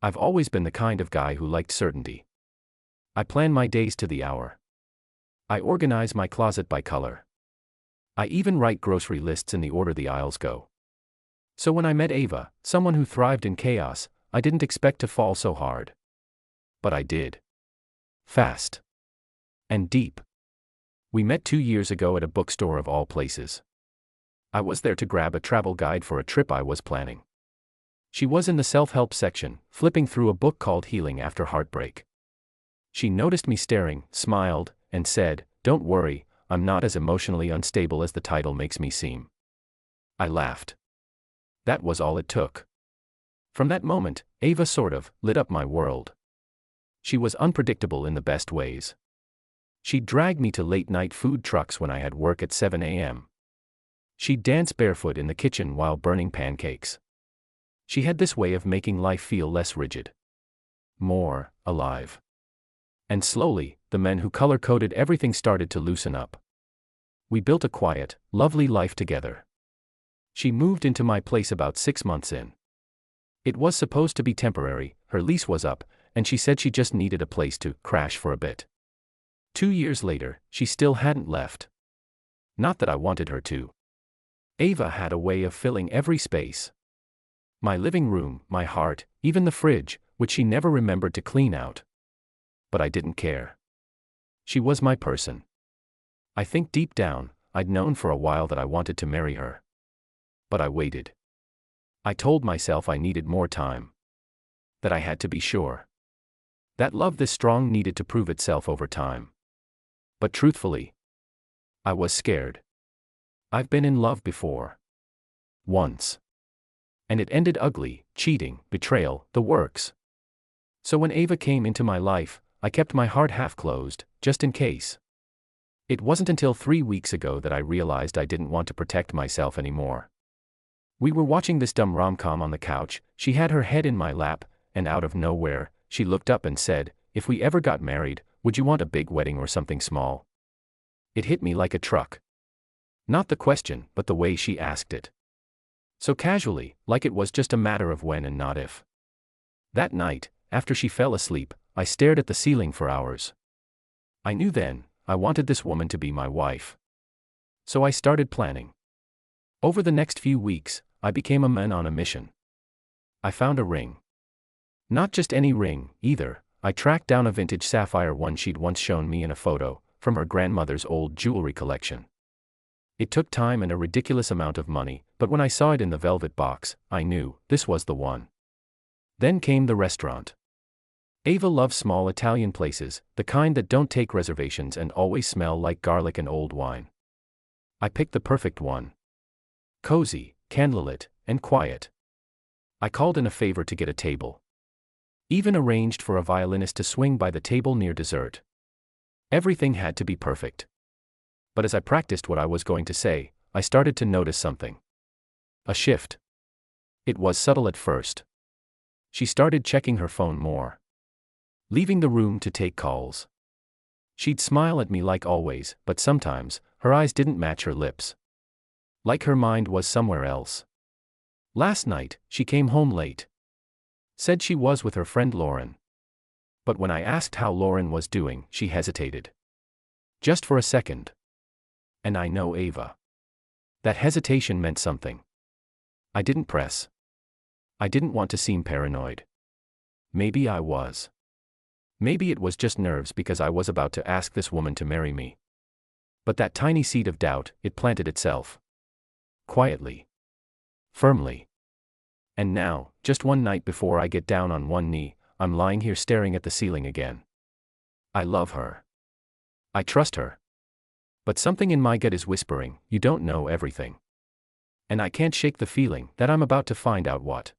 I've always been the kind of guy who liked certainty. I plan my days to the hour. I organize my closet by color. I even write grocery lists in the order the aisles go. So when I met Ava, someone who thrived in chaos, I didn't expect to fall so hard. But I did. Fast. And deep. We met 2 years ago at a bookstore of all places. I was there to grab a travel guide for a trip I was planning. She was in the self-help section, flipping through a book called Healing After Heartbreak. She noticed me staring, smiled, and said, "Don't worry, I'm not as emotionally unstable as the title makes me seem." I laughed. That was all it took. From that moment, Ava sort of lit up my world. She was unpredictable in the best ways. She'd drag me to late-night food trucks when I had work at 7 a.m. She'd dance barefoot in the kitchen while burning pancakes. She had this way of making life feel less rigid. More alive. And slowly, the men who color-coded everything started to loosen up. We built a quiet, lovely life together. She moved into my place about 6 months in. It was supposed to be temporary, her lease was up, and she said she just needed a place to crash for a bit. 2 years later, she still hadn't left. Not that I wanted her to. Ava had a way of filling every space. My living room, my heart, even the fridge, which she never remembered to clean out. But I didn't care. She was my person. I think deep down, I'd known for a while that I wanted to marry her. But I waited. I told myself I needed more time. That I had to be sure. That love this strong needed to prove itself over time. But truthfully, I was scared. I've been in love before. Once. And it ended ugly, cheating, betrayal, the works. So when Ava came into my life, I kept my heart half closed, just in case. It wasn't until 3 weeks ago that I realized I didn't want to protect myself anymore. We were watching this dumb rom-com on the couch, she had her head in my lap, and out of nowhere, she looked up and said, "If we ever got married, would you want a big wedding or something small?" It hit me like a truck. Not the question, but the way she asked it. So casually, like it was just a matter of when and not if. That night, after she fell asleep, I stared at the ceiling for hours. I knew then, I wanted this woman to be my wife. So I started planning. Over the next few weeks, I became a man on a mission. I found a ring. Not just any ring, either. I tracked down a vintage sapphire one she'd once shown me in a photo, from her grandmother's old jewelry collection. It took time and a ridiculous amount of money, but when I saw it in the velvet box, I knew, this was the one. Then came the restaurant. Ava loves small Italian places, the kind that don't take reservations and always smell like garlic and old wine. I picked the perfect one. Cozy, candlelit, and quiet. I called in a favor to get a table. Even arranged for a violinist to swing by the table near dessert. Everything had to be perfect. But as I practiced what I was going to say, I started to notice something. A shift. It was subtle at first. She started checking her phone more. Leaving the room to take calls. She'd smile at me like always, but sometimes, her eyes didn't match her lips. Like her mind was somewhere else. Last night, she came home late. Said she was with her friend Lauren. But when I asked how Lauren was doing, she hesitated. Just for a second. And I know Ava. That hesitation meant something. I didn't press. I didn't want to seem paranoid. Maybe I was. Maybe it was just nerves because I was about to ask this woman to marry me. But that tiny seed of doubt, it planted itself. Quietly. Firmly. And now, just one night before I get down on one knee, I'm lying here staring at the ceiling again. I love her. I trust her. But something in my gut is whispering, you don't know everything. And I can't shake the feeling that I'm about to find out what.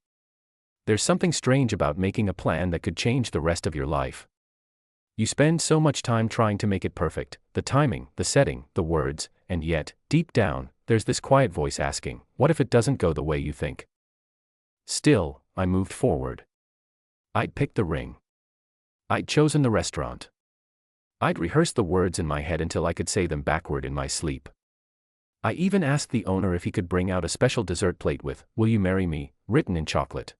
There's something strange about making a plan that could change the rest of your life. You spend so much time trying to make it perfect, the timing, the setting, the words, and yet, deep down, there's this quiet voice asking, what if it doesn't go the way you think? Still, I moved forward. I'd picked the ring. I'd chosen the restaurant. I'd rehearsed the words in my head until I could say them backward in my sleep. I even asked the owner if he could bring out a special dessert plate with, "Will you marry me?" written in chocolate.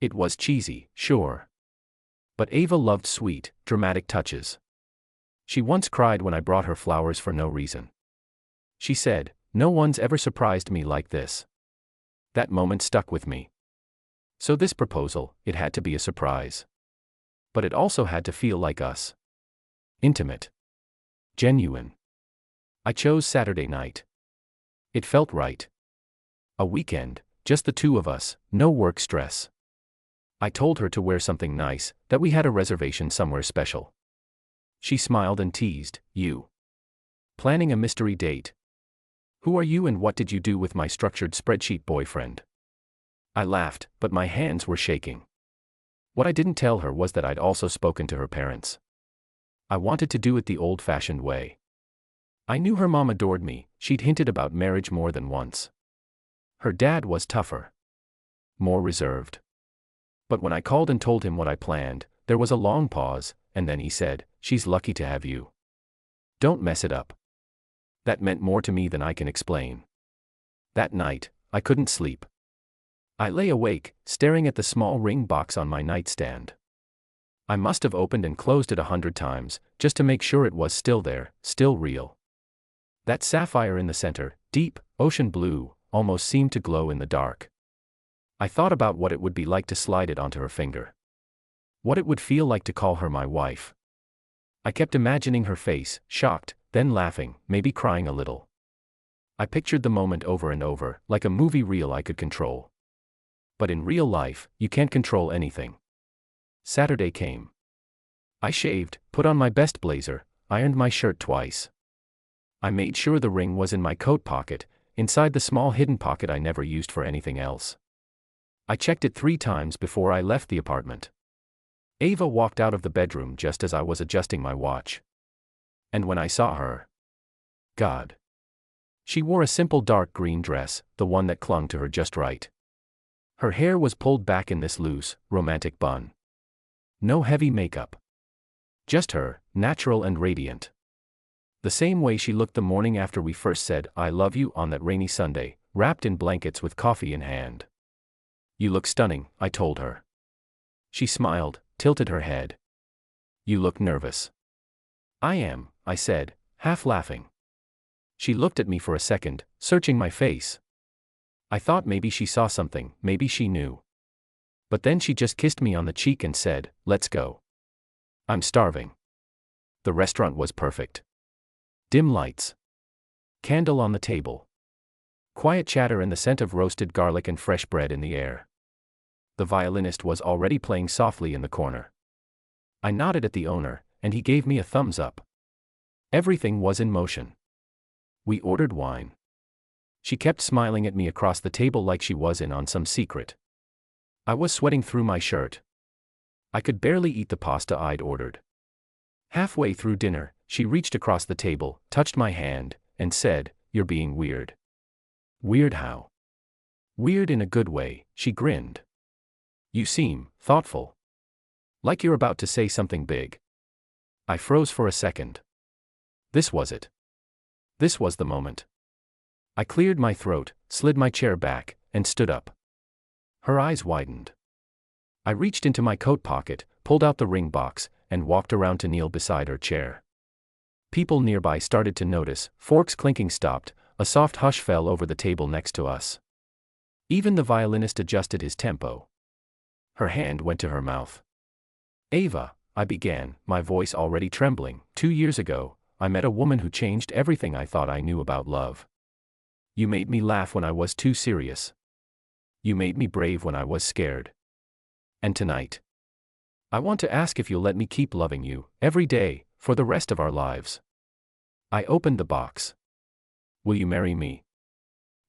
It was cheesy, sure. But Ava loved sweet, dramatic touches. She once cried when I brought her flowers for no reason. She said, "No one's ever surprised me like this." That moment stuck with me. So this proposal, it had to be a surprise. But it also had to feel like us. Intimate. Genuine. I chose Saturday night. It felt right. A weekend, just the two of us, no work stress. I told her to wear something nice, that we had a reservation somewhere special. She smiled and teased, "You planning a mystery date? Who are you and what did you do with my structured spreadsheet boyfriend?" I laughed, but my hands were shaking. What I didn't tell her was that I'd also spoken to her parents. I wanted to do it the old-fashioned way. I knew her mom adored me, she'd hinted about marriage more than once. Her dad was tougher. More reserved. But when I called and told him what I planned, there was a long pause, and then he said, "She's lucky to have you. Don't mess it up." That meant more to me than I can explain. That night, I couldn't sleep. I lay awake, staring at the small ring box on my nightstand. I must have opened and closed it 100 times, just to make sure it was still there, still real. That sapphire in the center, deep, ocean blue, almost seemed to glow in the dark. I thought about what it would be like to slide it onto her finger. What it would feel like to call her my wife. I kept imagining her face, shocked, then laughing, maybe crying a little. I pictured the moment over and over, like a movie reel I could control. But in real life, you can't control anything. Saturday came. I shaved, put on my best blazer, ironed my shirt twice. I made sure the ring was in my coat pocket, inside the small hidden pocket I never used for anything else. I checked it 3 times before I left the apartment. Ava walked out of the bedroom just as I was adjusting my watch. And when I saw her, God. She wore a simple dark green dress, the one that clung to her just right. Her hair was pulled back in this loose, romantic bun. No heavy makeup. Just her, natural and radiant. The same way she looked the morning after we first said, "I love you" on that rainy Sunday, wrapped in blankets with coffee in hand. "You look stunning," I told her. She smiled, tilted her head. "You look nervous." "I am," I said, half laughing. She looked at me for a second, searching my face. I thought maybe she saw something, maybe she knew. But then she just kissed me on the cheek and said, "Let's go. I'm starving." The restaurant was perfect. Dim lights. Candle on the table. Quiet chatter and the scent of roasted garlic and fresh bread in the air. The violinist was already playing softly in the corner. I nodded at the owner, and he gave me a thumbs up. Everything was in motion. We ordered wine. She kept smiling at me across the table like she was in on some secret. I was sweating through my shirt. I could barely eat the pasta I'd ordered. Halfway through dinner, she reached across the table, touched my hand, and said, "You're being weird." "Weird how?" "Weird in a good way," she grinned. "You seem thoughtful. Like you're about to say something big." I froze for a second. This was it. This was the moment. I cleared my throat, slid my chair back, and stood up. Her eyes widened. I reached into my coat pocket, pulled out the ring box, and walked around to kneel beside her chair. People nearby started to notice, forks clinking stopped, a soft hush fell over the table next to us. Even the violinist adjusted his tempo. Her hand went to her mouth. "Ava," I began, my voice already trembling, "2 years ago, I met a woman who changed everything I thought I knew about love. You made me laugh when I was too serious. You made me brave when I was scared. And tonight, I want to ask if you'll let me keep loving you, every day, for the rest of our lives." I opened the box. "Will you marry me?"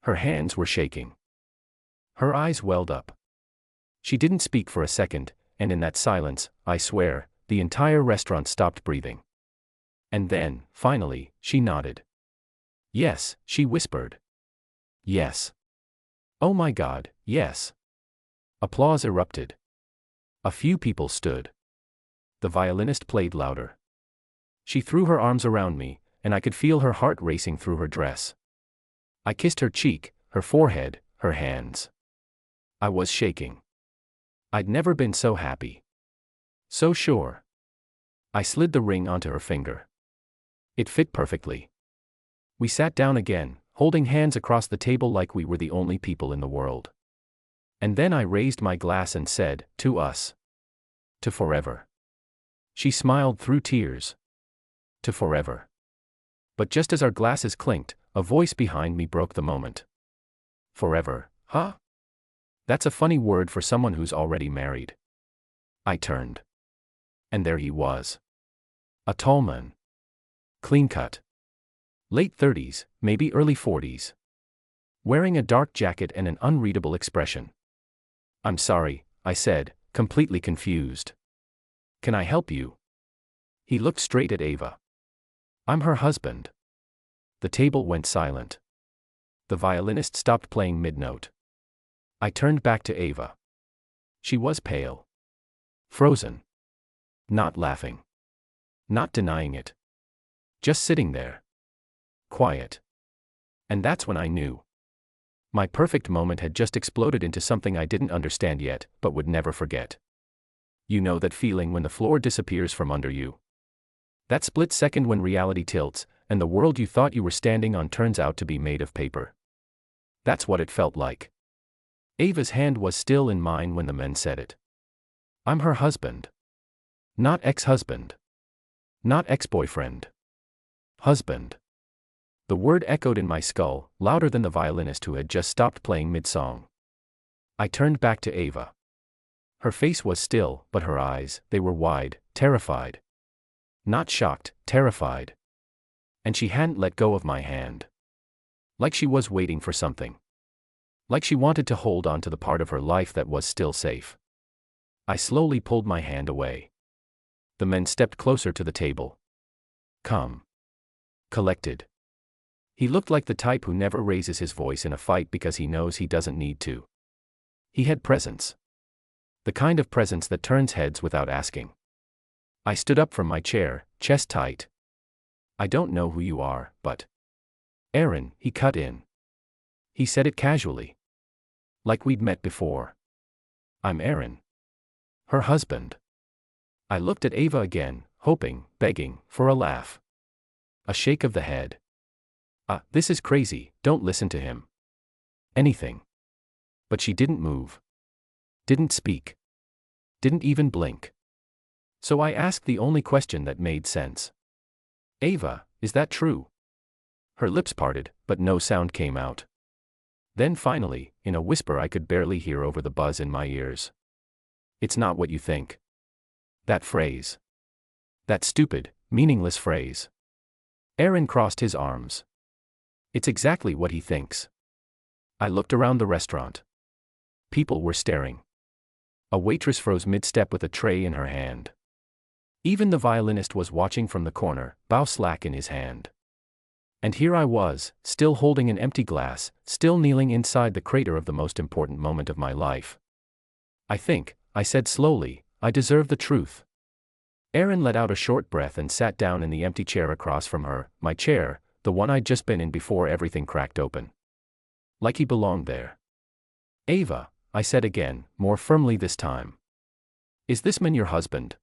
Her hands were shaking. Her eyes welled up. She didn't speak for a second, and in that silence, I swear, the entire restaurant stopped breathing. And then, finally, she nodded. "Yes," she whispered. "Yes. Oh my God, yes." Applause erupted. A few people stood. The violinist played louder. She threw her arms around me, and I could feel her heart racing through her dress. I kissed her cheek, her forehead, her hands. I was shaking. I'd never been so happy. So sure. I slid the ring onto her finger. It fit perfectly. We sat down again, holding hands across the table like we were the only people in the world. And then I raised my glass and said, "To us. To forever." She smiled through tears. To forever. But just as our glasses clinked, a voice behind me broke the moment. Forever, huh? That's a funny word for someone who's already married. I turned. And there he was. A tall man. Clean-cut. Late 30s, maybe early 40s. Wearing a dark jacket and an unreadable expression. "I'm sorry," I said, completely confused. "Can I help you?" He looked straight at Ava. "I'm her husband." The table went silent. The violinist stopped playing mid-note. I turned back to Ava. She was pale. Frozen. Not laughing. Not denying it. Just sitting there. Quiet. And that's when I knew. My perfect moment had just exploded into something I didn't understand yet, but would never forget. You know that feeling when the floor disappears from under you? That split second when reality tilts, and the world you thought you were standing on turns out to be made of paper. That's what it felt like. Ava's hand was still in mine when the men said it. I'm her husband. Not ex-husband. Not ex-boyfriend. Husband. The word echoed in my skull, louder than the violinist who had just stopped playing mid-song. I turned back to Ava. Her face was still, but her eyes, they were wide, terrified. Not shocked, terrified. And she hadn't let go of my hand. Like she was waiting for something. Like she wanted to hold on to the part of her life that was still safe. I slowly pulled my hand away. The men stepped closer to the table. Calm. Collected. He looked like the type who never raises his voice in a fight because he knows he doesn't need to. He had presence. The kind of presence that turns heads without asking. I stood up from my chair, chest tight. I don't know who you are, but... Aaron, he cut in. He said it casually. Like we'd met before. I'm Aaron. Her husband. I looked at Ava again, hoping, begging, for a laugh. A shake of the head. This is crazy, don't listen to him. Anything. But she didn't move. Didn't speak. Didn't even blink. So I asked the only question that made sense. Ava, is that true? Her lips parted, but no sound came out. Then finally, in a whisper I could barely hear over the buzz in my ears. It's not what you think. That phrase. That stupid, meaningless phrase. Aaron crossed his arms. It's exactly what he thinks. I looked around the restaurant. People were staring. A waitress froze mid-step with a tray in her hand. Even the violinist was watching from the corner, bow slack in his hand. And here I was, still holding an empty glass, still kneeling inside the crater of the most important moment of my life. I think, I said slowly, I deserve the truth. Aaron let out a short breath and sat down in the empty chair across from her, my chair, the one I'd just been in before everything cracked open. Like he belonged there. Ava, I said again, more firmly this time. Is this man your husband?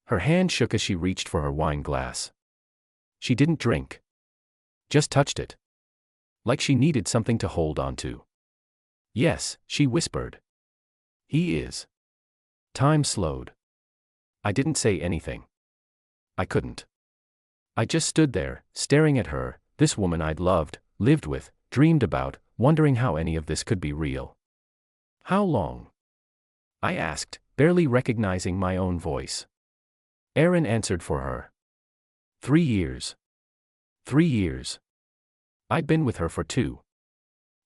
Her hand shook as she reached for her wine glass. She didn't drink. Just touched it. Like she needed something to hold on to. Yes, she whispered. He is. Time slowed. I didn't say anything. I couldn't. I just stood there, staring at her, this woman I'd loved, lived with, dreamed about, wondering how any of this could be real. How long? I asked, barely recognizing my own voice. Aaron answered for her. 3 years. 3 years. I'd been with her for 2.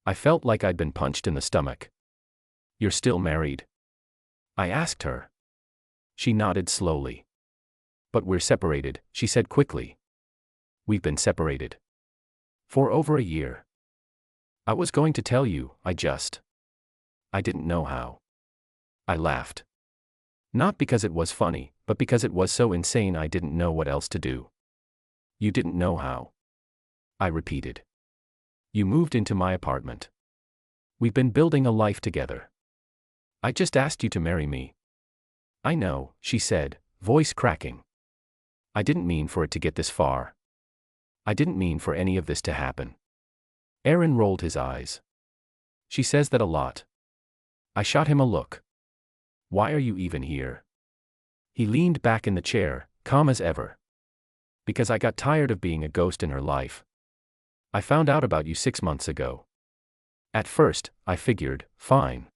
I felt like I'd been punched in the stomach. You're still married? I asked her. She nodded slowly. But we're separated, she said quickly. We've been separated. For over a year. I was going to tell you, I didn't know how. I laughed. Not because it was funny, but because it was so insane I didn't know what else to do. You didn't know how. I repeated. You moved into my apartment. We've been building a life together. I just asked you to marry me. I know, she said, voice cracking. I didn't mean for it to get this far. I didn't mean for any of this to happen. Aaron rolled his eyes. She says that a lot. I shot him a look. Why are you even here? He leaned back in the chair, calm as ever. Because I got tired of being a ghost in her life. I found out about you 6 months ago. At first, I figured, fine.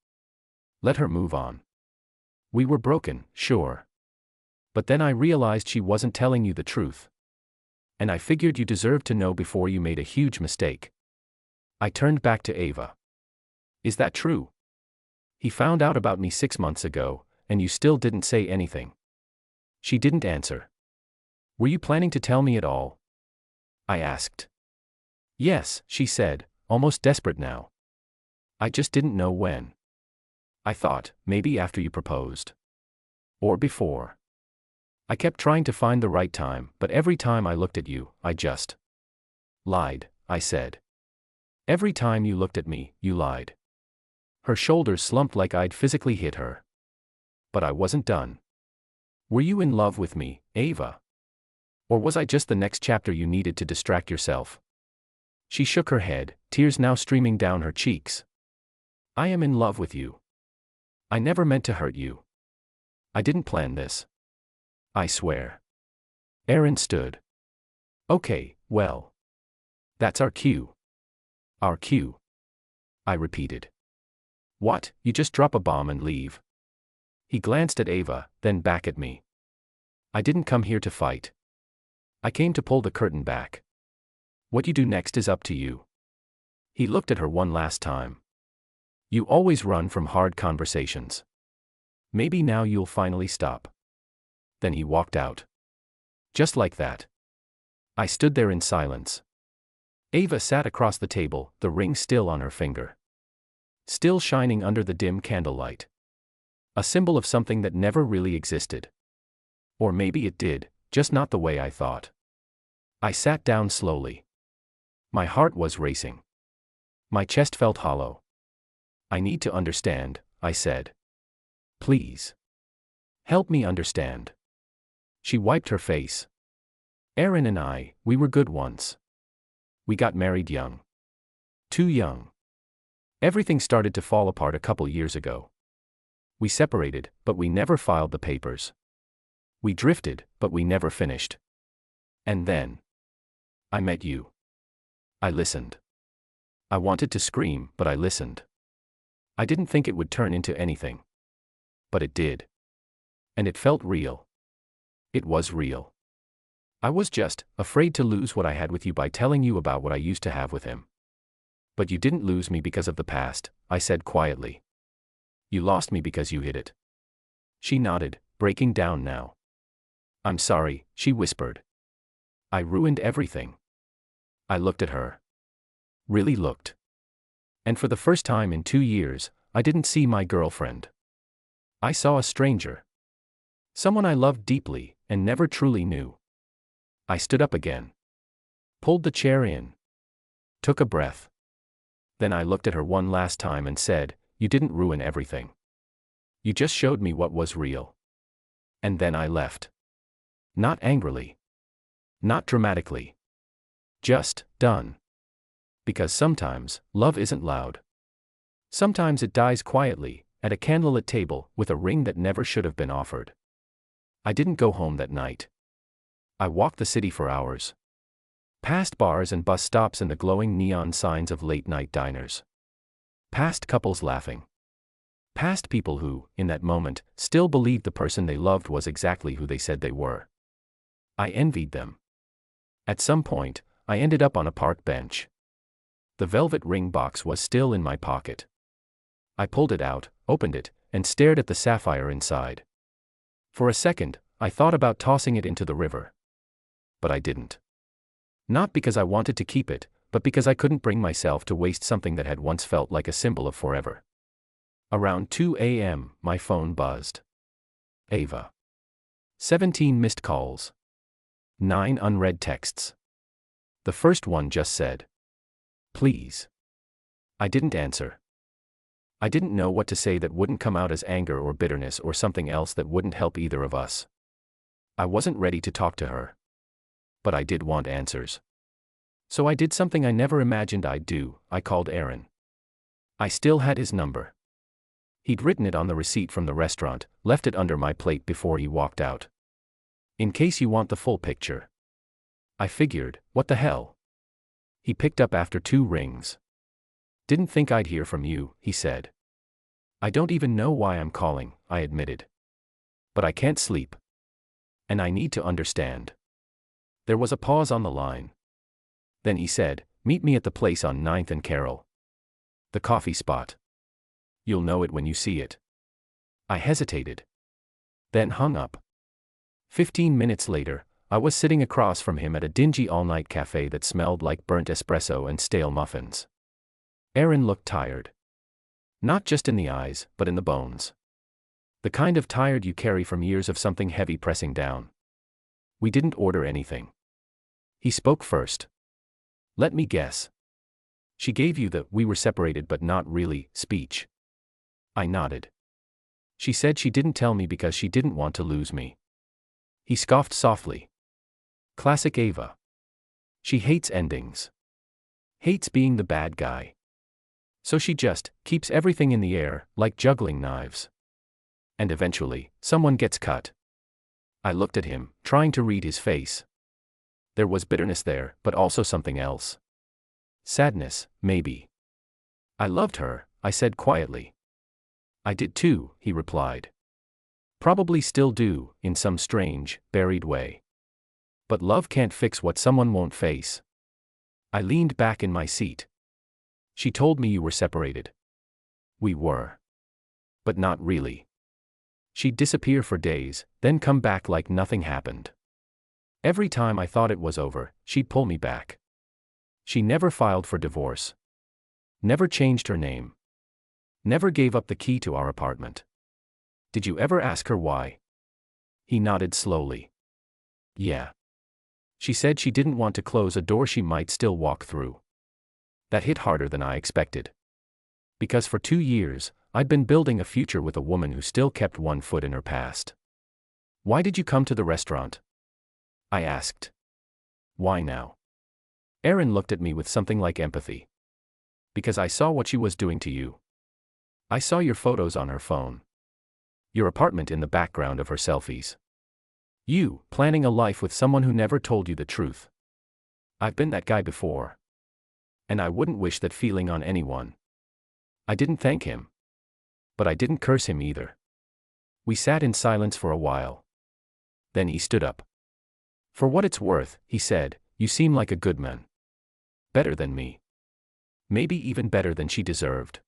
Let her move on. We were broken, sure. But then I realized she wasn't telling you the truth. And I figured you deserved to know before you made a huge mistake. I turned back to Ava. Is that true? He found out about me 6 months ago, and you still didn't say anything. She didn't answer. Were you planning to tell me at all? I asked. Yes, she said, almost desperate now. I just didn't know when. I thought, maybe after you proposed. Or before. I kept trying to find the right time, but every time I looked at you, I just lied, I said. Every time you looked at me, you lied. Her shoulders slumped like I'd physically hit her. But I wasn't done. Were you in love with me, Ava? Or was I just the next chapter you needed to distract yourself? She shook her head, tears now streaming down her cheeks. I am in love with you. I never meant to hurt you. I didn't plan this. I swear. Aaron stood. Okay, well. That's our cue. Our cue. I repeated. What, you just drop a bomb and leave? He glanced at Ava, then back at me. I didn't come here to fight. I came to pull the curtain back. What you do next is up to you. He looked at her one last time. You always run from hard conversations. Maybe now you'll finally stop. Then he walked out. Just like that. I stood there in silence. Ava sat across the table, the ring still on her finger. Still shining under the dim candlelight. A symbol of something that never really existed. Or maybe it did, just not the way I thought. I sat down slowly. My heart was racing. My chest felt hollow. I need to understand, I said. Please. Help me understand. She wiped her face. Aaron and I, we were good once. We got married young. Too young. Everything started to fall apart a couple years ago. We separated, but we never filed the papers. We drifted, but we never finished. And then I met you. I listened. I wanted to scream, but I listened. I didn't think it would turn into anything. But it did. And it felt real. It was real. I was just afraid to lose what I had with you by telling you about what I used to have with him. But you didn't lose me because of the past, I said quietly. You lost me because you hid it. She nodded, breaking down now. I'm sorry, she whispered. I ruined everything. I looked at her. Really looked. And for the first time in 2 years, I didn't see my girlfriend. I saw a stranger. Someone I loved deeply, and never truly knew. I stood up again. Pulled the chair in. Took a breath. Then I looked at her one last time and said, you didn't ruin everything. You just showed me what was real. And then I left. Not angrily. Not dramatically. Just, done. Because sometimes, love isn't loud. Sometimes it dies quietly, at a candlelit table, with a ring that never should have been offered. I didn't go home that night. I walked the city for hours. Past bars and bus stops and the glowing neon signs of late-night diners. Past couples laughing. Past people who, in that moment, still believed the person they loved was exactly who they said they were. I envied them. At some point, I ended up on a park bench. The velvet ring box was still in my pocket. I pulled it out, opened it, and stared at the sapphire inside. For a second, I thought about tossing it into the river. But I didn't. Not because I wanted to keep it, but because I couldn't bring myself to waste something that had once felt like a symbol of forever. Around 2 a.m., my phone buzzed. Ava. 17 missed calls. 9 unread texts. The first one just said, please. I didn't answer. I didn't know what to say that wouldn't come out as anger or bitterness or something else that wouldn't help either of us. I wasn't ready to talk to her. But I did want answers. So I did something I never imagined I'd do. I called Aaron. I still had his number. He'd written it on the receipt from the restaurant, left it under my plate before he walked out. In case you want the full picture. I figured, what the hell? He picked up after 2 rings. Didn't think I'd hear from you, he said. I don't even know why I'm calling, I admitted. But I can't sleep. And I need to understand. There was a pause on the line. Then he said, meet me at the place on 9th and Carroll. The coffee spot. You'll know it when you see it. I hesitated. Then hung up. 15 minutes later, I was sitting across from him at a dingy all-night cafe that smelled like burnt espresso and stale muffins. Aaron looked tired. Not just in the eyes, but in the bones. The kind of tired you carry from years of something heavy pressing down. We didn't order anything. He spoke first. Let me guess. She gave you the "we were separated but not really" speech. I nodded. She said she didn't tell me because she didn't want to lose me. He scoffed softly. Classic Ava. She hates endings. Hates being the bad guy. So she just keeps everything in the air, like juggling knives. And eventually, someone gets cut. I looked at him, trying to read his face. There was bitterness there, but also something else. Sadness, maybe. I loved her, I said quietly. I did too, he replied. Probably still do, in some strange, buried way. But love can't fix what someone won't face. I leaned back in my seat. She told me you were separated. We were. But not really. She'd disappear for days, then come back like nothing happened. Every time I thought it was over, she'd pull me back. She never filed for divorce. Never changed her name. Never gave up the key to our apartment. Did you ever ask her why? He nodded slowly. Yeah. She said she didn't want to close a door she might still walk through. That hit harder than I expected. Because for 2 years, I'd been building a future with a woman who still kept one foot in her past. Why did you come to the restaurant? I asked. Why now? Aaron looked at me with something like empathy. Because I saw what she was doing to you. I saw your photos on her phone. Your apartment in the background of her selfies. You, planning a life with someone who never told you the truth. I've been that guy before. And I wouldn't wish that feeling on anyone. I didn't thank him. But I didn't curse him either. We sat in silence for a while. Then he stood up. For what it's worth, he said, you seem like a good man. Better than me. Maybe even better than she deserved.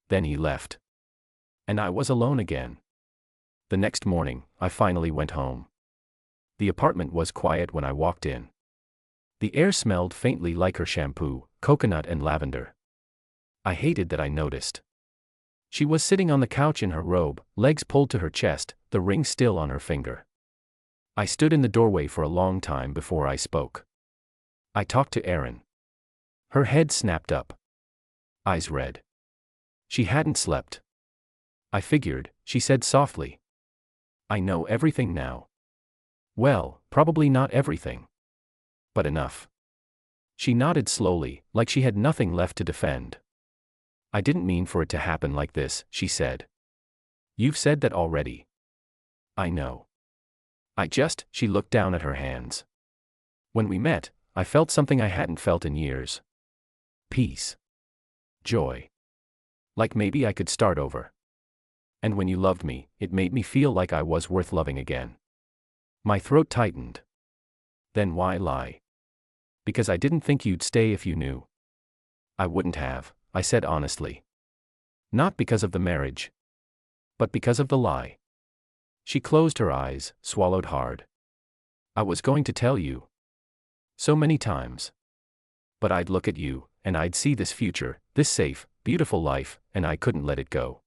Then he left. And I was alone again. The next morning, I finally went home. The apartment was quiet when I walked in. The air smelled faintly like her shampoo, coconut and lavender. I hated that I noticed. She was sitting on the couch in her robe, legs pulled to her chest, the ring still on her finger. I stood in the doorway for a long time before I spoke. I talked to Erin. Her head snapped up. Eyes red. She hadn't slept. I figured, she said softly. I know everything now. Well, probably not everything. But enough. She nodded slowly, like she had nothing left to defend. I didn't mean for it to happen like this, she said. You've said that already. I know. She looked down at her hands. When we met, I felt something I hadn't felt in years. Peace. Joy. Like maybe I could start over. And when you loved me, it made me feel like I was worth loving again. My throat tightened. Then why lie? Because I didn't think you'd stay if you knew. I wouldn't have, I said honestly. Not because of the marriage. But because of the lie. She closed her eyes, swallowed hard. I was going to tell you. So many times. But I'd look at you, and I'd see this future, this safe, beautiful life, and I couldn't let it go.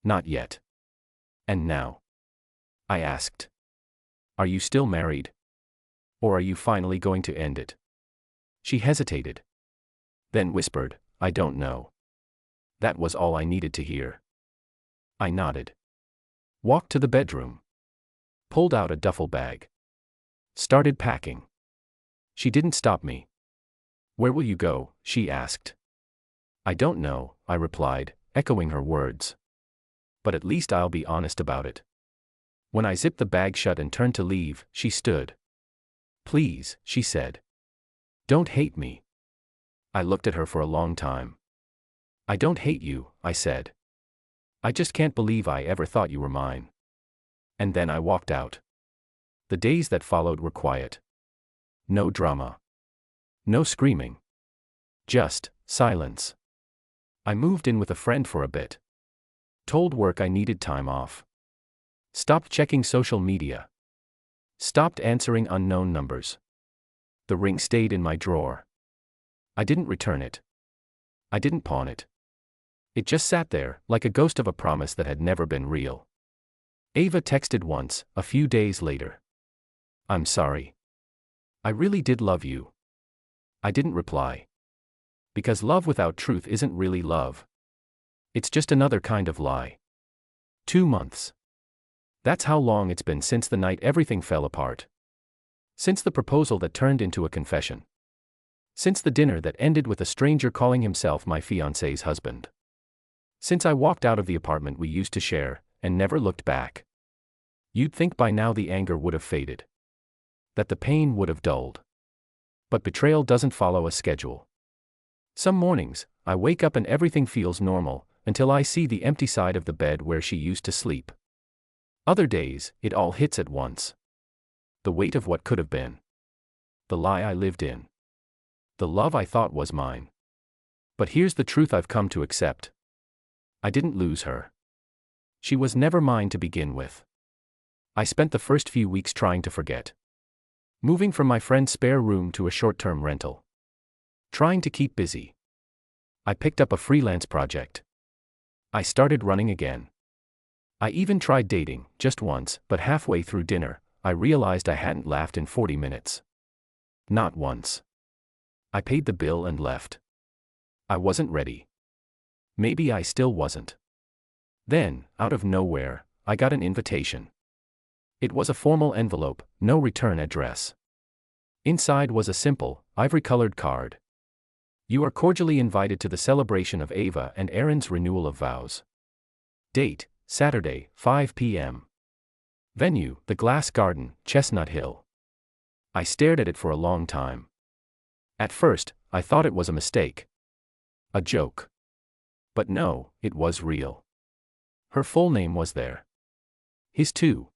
Not yet. And now? I asked. Are you still married? Or are you finally going to end it? She hesitated. Then whispered, I don't know. That was all I needed to hear. I nodded. Walked to the bedroom. Pulled out a duffel bag. Started packing. She didn't stop me. "Where will you go?" she asked. "I don't know," I replied, echoing her words. "But at least I'll be honest about it." When I zipped the bag shut and turned to leave, she stood. "Please," she said. "Don't hate me." I looked at her for a long time. "I don't hate you," I said. "I just can't believe I ever thought you were mine." And then I walked out. The days that followed were quiet. No drama. No screaming. Just silence. I moved in with a friend for a bit. Told work I needed time off. Stopped checking social media. Stopped answering unknown numbers. The ring stayed in my drawer. I didn't return it. I didn't pawn it. It just sat there, like a ghost of a promise that had never been real. Ava texted once, a few days later. "I'm sorry. I really did love you." I didn't reply. Because love without truth isn't really love. It's just another kind of lie. 2 months. That's how long it's been since the night everything fell apart. Since the proposal that turned into a confession. Since the dinner that ended with a stranger calling himself my fiancé's husband. Since I walked out of the apartment we used to share, and never looked back. You'd think by now the anger would have faded. That the pain would have dulled. But betrayal doesn't follow a schedule. Some mornings, I wake up and everything feels normal, until I see the empty side of the bed where she used to sleep. Other days, it all hits at once. The weight of what could have been. The lie I lived in. The love I thought was mine. But here's the truth I've come to accept. I didn't lose her. She was never mine to begin with. I spent the first few weeks trying to forget. Moving from my friend's spare room to a short-term rental. Trying to keep busy. I picked up a freelance project. I started running again. I even tried dating, just once, but halfway through dinner, I realized I hadn't laughed in 40 minutes. Not once. I paid the bill and left. I wasn't ready. Maybe I still wasn't. Then, out of nowhere, I got an invitation. It was a formal envelope, no return address. Inside was a simple, ivory-colored card. "You are cordially invited to the celebration of Ava and Aaron's renewal of vows. Date, Saturday, 5 p.m. Venue, the Glass Garden, Chestnut Hill." I stared at it for a long time. At first, I thought it was a mistake. A joke. But no, it was real. Her full name was there. His too.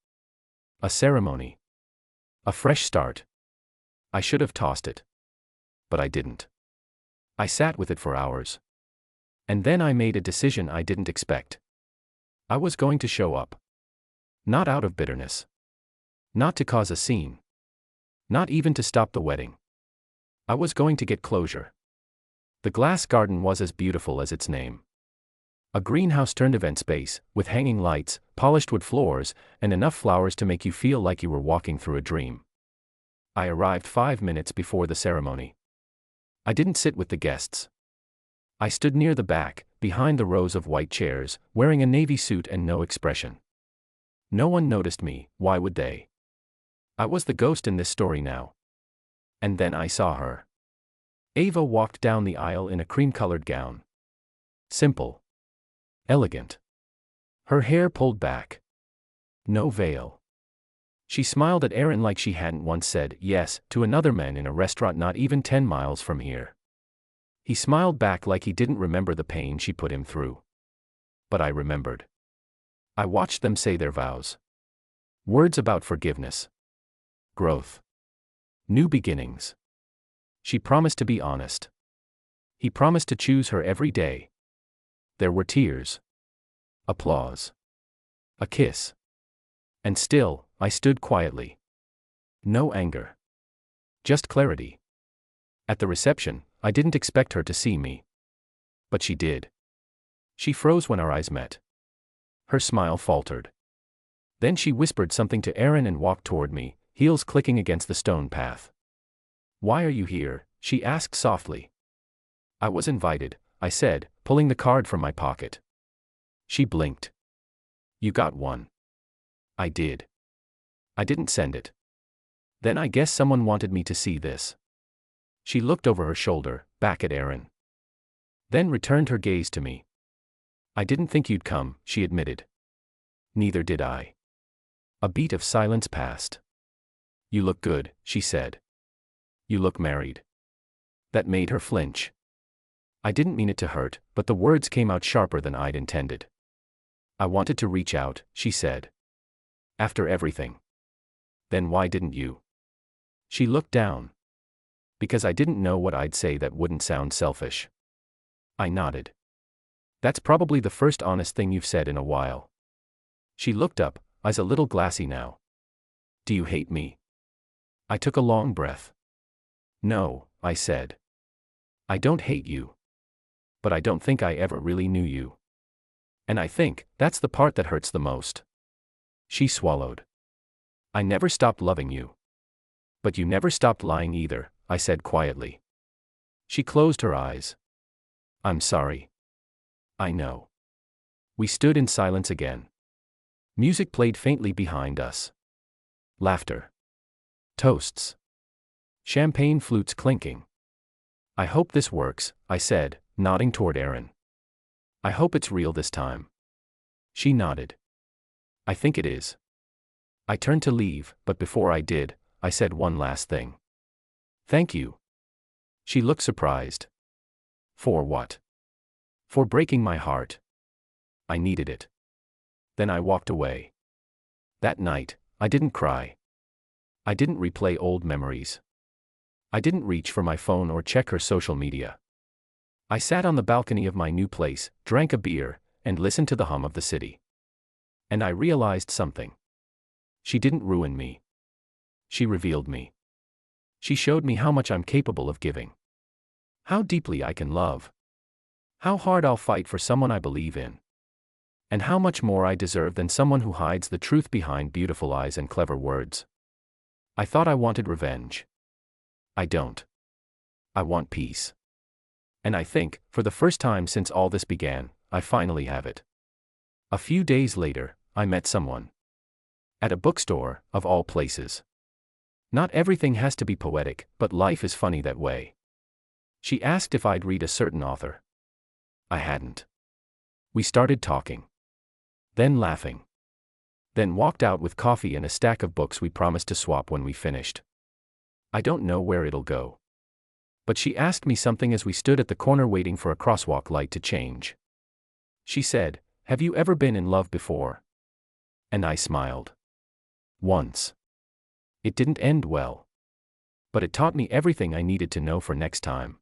A ceremony. A fresh start. I should have tossed it. But I didn't. I sat with it for hours. And then I made a decision I didn't expect. I was going to show up. Not out of bitterness. Not to cause a scene. Not even to stop the wedding. I was going to get closure. The Glass Garden was as beautiful as its name. A greenhouse-turned event space, with hanging lights, polished wood floors, and enough flowers to make you feel like you were walking through a dream. I arrived 5 minutes before the ceremony. I didn't sit with the guests. I stood near the back, behind the rows of white chairs, wearing a navy suit and no expression. No one noticed me, why would they? I was the ghost in this story now. And then I saw her. Ava walked down the aisle in a cream-colored gown. Simple. Elegant. Her hair pulled back. No veil. She smiled at Aaron like she hadn't once said yes to another man in a restaurant not even 10 miles from here. He smiled back like he didn't remember the pain she put him through. But I remembered. I watched them say their vows. Words about forgiveness. Growth. New beginnings. She promised to be honest. He promised to choose her every day. There were tears. Applause. A kiss. And still, I stood quietly. No anger. Just clarity. At the reception, I didn't expect her to see me. But she did. She froze when our eyes met. Her smile faltered. Then she whispered something to Aaron and walked toward me, heels clicking against the stone path. "Why are you here?" she asked softly. "I was invited," I said, pulling the card from my pocket. She blinked. You got one. I did. I didn't send it. Then I guess someone wanted me to see this. She looked over her shoulder, back at Aaron. Then returned her gaze to me. I didn't think you'd come, she admitted. Neither did I. A beat of silence passed. You look good, she said. You look married. That made her flinch. I didn't mean it to hurt, but the words came out sharper than I'd intended. I wanted to reach out, she said. After everything. Then why didn't you? She looked down. Because I didn't know what I'd say that wouldn't sound selfish. I nodded. That's probably the first honest thing you've said in a while. She looked up, eyes a little glassy now. Do you hate me? I took a long breath. No, I said. I don't hate you. But I don't think I ever really knew you. And I think that's the part that hurts the most. She swallowed. I never stopped loving you. But you never stopped lying either, I said quietly. She closed her eyes. I'm sorry. I know. We stood in silence again. Music played faintly behind us. Laughter. Toasts. Champagne flutes clinking. I hope this works, I said, nodding toward Aaron. I hope it's real this time. She nodded. I think it is. I turned to leave, but before I did, I said one last thing. Thank you. She looked surprised. For what? For breaking my heart. I needed it. Then I walked away. That night, I didn't cry. I didn't replay old memories. I didn't reach for my phone or check her social media. I sat on the balcony of my new place, drank a beer, and listened to the hum of the city. And I realized something. She didn't ruin me. She revealed me. She showed me how much I'm capable of giving. How deeply I can love. How hard I'll fight for someone I believe in. And how much more I deserve than someone who hides the truth behind beautiful eyes and clever words. I thought I wanted revenge. I don't. I want peace. And I think, for the first time since all this began, I finally have it. A few days later, I met someone. At a bookstore, of all places. Not everything has to be poetic, but life is funny that way. She asked if I'd read a certain author. I hadn't. We started talking. Then laughing. Then walked out with coffee and a stack of books we promised to swap when we finished. I don't know where it'll go. But she asked me something as we stood at the corner waiting for a crosswalk light to change. She said, "Have you ever been in love before?" And I smiled. Once. It didn't end well. But it taught me everything I needed to know for next time.